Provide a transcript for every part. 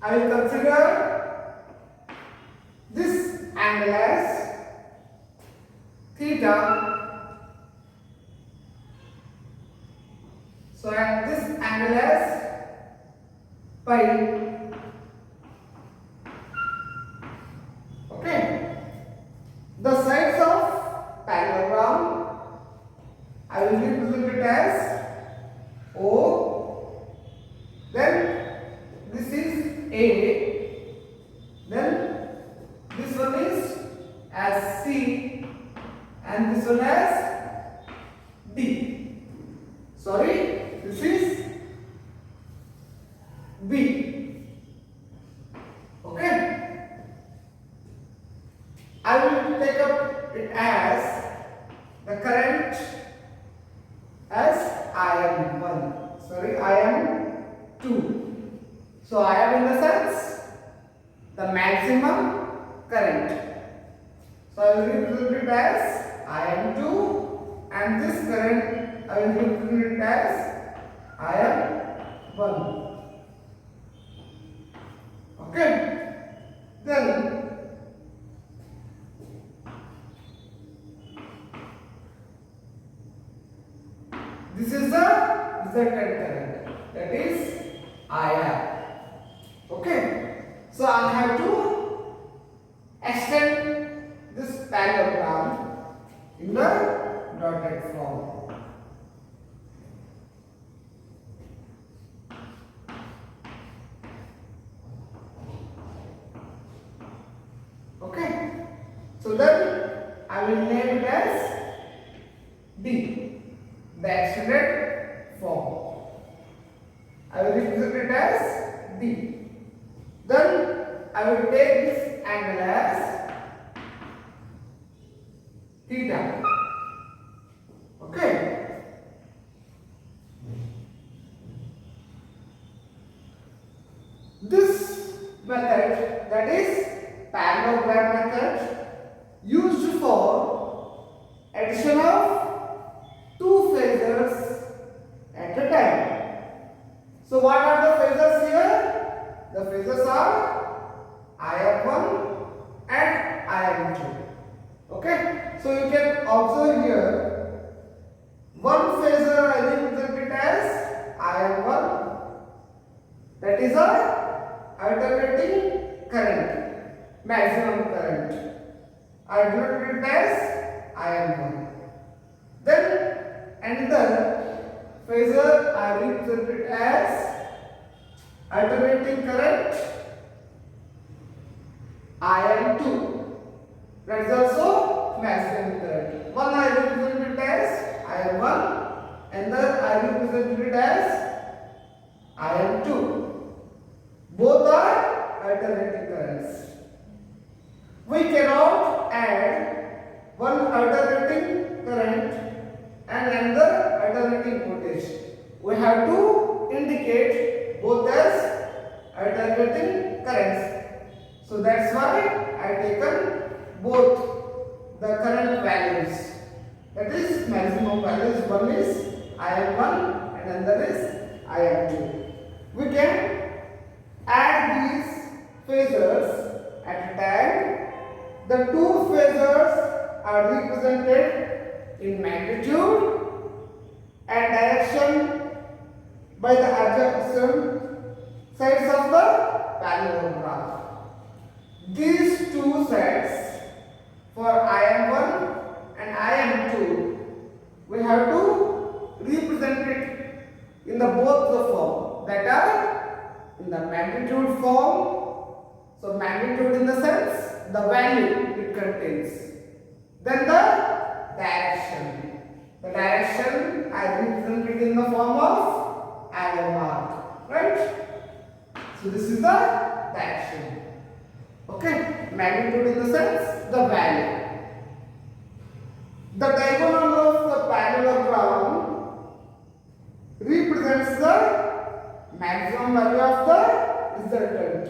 I will consider this angle as theta. So and this angle as pi. Okay. The sides of parallelogram I will represent it as O. Then this is A. Then this one is as C and this one as D. Sorry, this is B. Okay. I will take up it as the current as Im1. Sorry, Im2. So Im in the sense the maximum current. So I will represent it as Im2 and this current I will represent it as Im1. Okay. Then this is the resultant current, that is IR. Okay. So I have to extend this parallelogram in the dotted form. Okay. So then I will name it as D, the extended form. I will represent it as D. Then I will take this angle as theta. Okay. This method, that is parallelogram method, used for addition of two phasors at a time. So what are the phasors here? The phasors are Im1 and Im2. Okay. So you can observe here one phasor I represent it as Im1, that is a alternating current, maximum current. I denote it as Im1. Then another phasor I represent it as alternating current Im2. That is also maximum current. One I represent it as Im1 and then I represent it as Im2. Both are alternating currents. We cannot add one alternating current and another alternating voltage. We have to indicate both as alternating currents. So that's why I taken both the current values. That is maximum values. One is Im1 and another is Im2. We can add these phasors at a time. The two phasors are represented in magnitude and direction by the adjacent sides of the parallelogram. These two sets for Im1 and Im2, we have to represent it in the both the form, that are in the magnitude form. So magnitude in the sense the value it contains. Then the direction. The direction I represent it in the form of arrow mark, right? So this is the direction. Okay, magnitude in the sense the value. The diagonal of the parallelogram represents the maximum value of the resultant.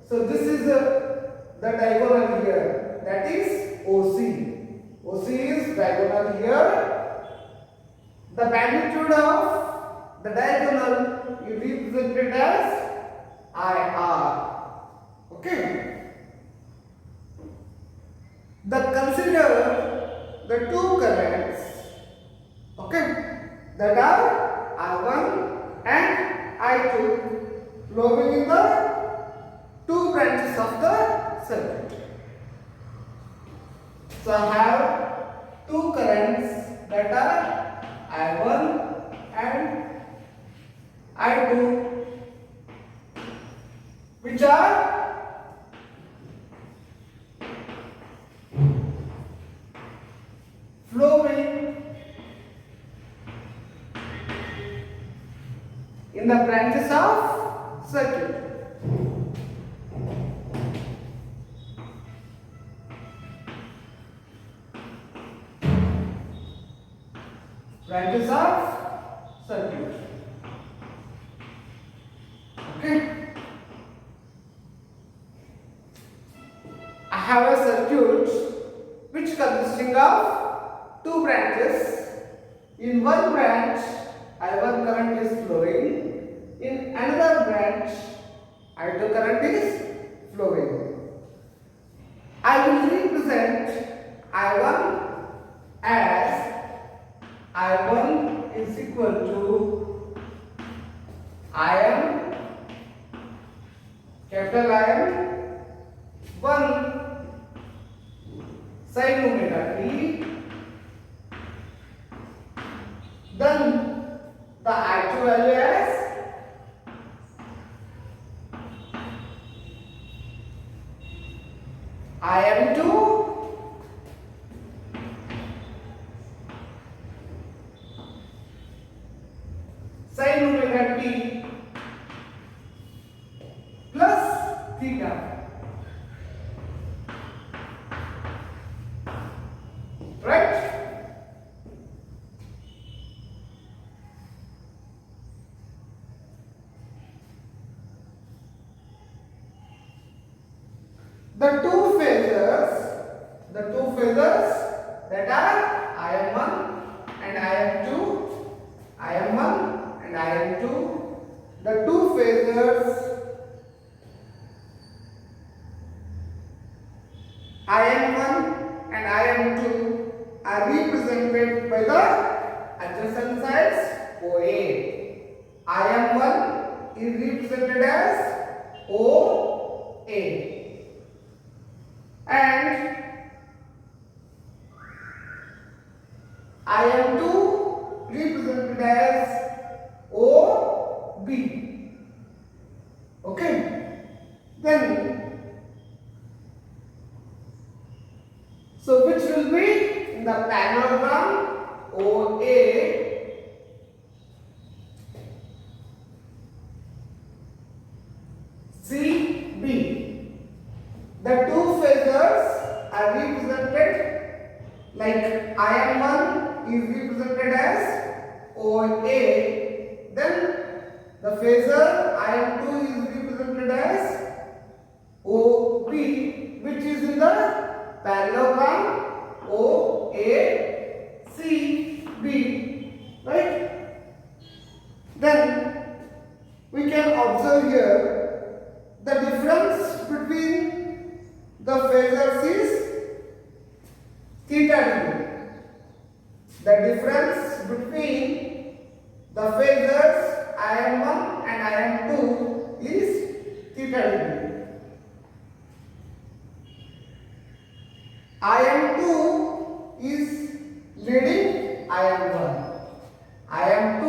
So this is the diagonal here, that is OC. OC is diagonal here. The magnitude of the diagonal you represent it as IR. Consider the two currents, okay, that are I1 and I2 flowing in the two branches of the circuit. So I have two currents that are I1 and I2, which are flowing in the branches of circuit. Branches of circuit. Okay. I have a circuit which consisting of two branches. In one branch, I1 current is flowing. In another branch, I2 current is flowing. I will represent I1 as I1 is equal to Im, capital Im, 1 sin omega t. Then the actual value as Im2 sin omega t plus theta. Right? The two phasors that are Im1 and Im2, Im1 and Im2, the two phasors Im1 and Im2 are represented by the adjacent sides OA. Im1 is represented as OA and Im2 represented as OB. Okay. Then, so which will be in the parallelogram OA CB. The two phasors are represented like Im1 is represented as OA, then the phasor Im2 is represented as OB, which is in the parallelogram OACB, right? Then we can observe here the difference between the phasors is theta degree. The difference between the phasors Im1 and Im2 is theta degree. Im2 is leading Im1. Im2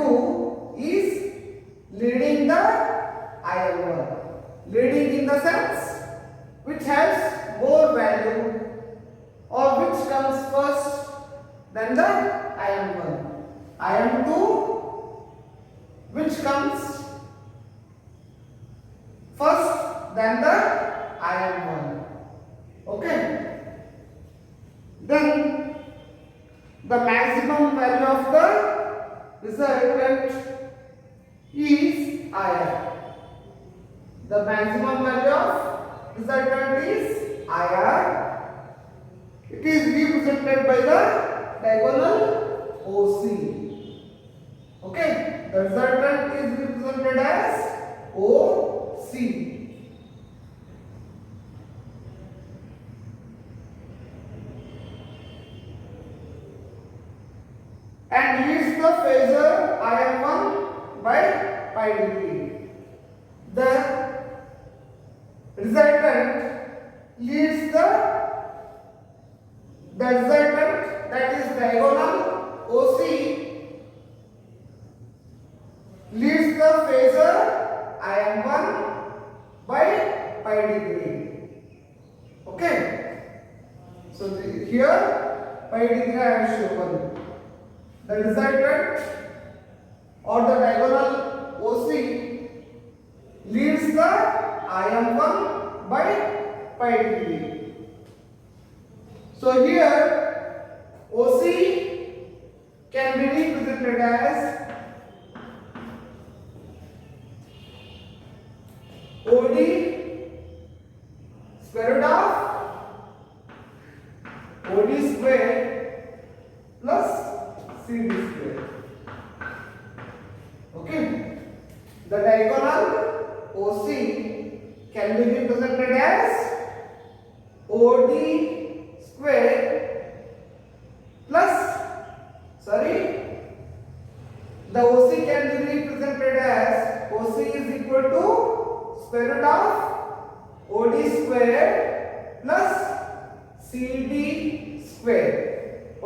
is leading the Im1. Leading in the sense which has more value or which comes first than the Im1. Im2 which comes first than the Im1. Okay. Then the maximum value of the resultant is IR. The maximum value of resultant is IR. It is represented by the diagonal OC. Okay, the resultant is represented as OC. and leads the phasor Im1 by pi degree. The resultant leads the resultant, that is diagonal OC, leads the phasor Im1 by pi degree. Okay, so here pi degree I have shown. The resultant or the diagonal OC leads the Im1 by pi degree. So here OC can be represented as OD square root of OD square plus CD square. Okay, the diagonal OC can be represented as OD square plus, the OC can be represented as OC is equal to square root of OD square plus CD square.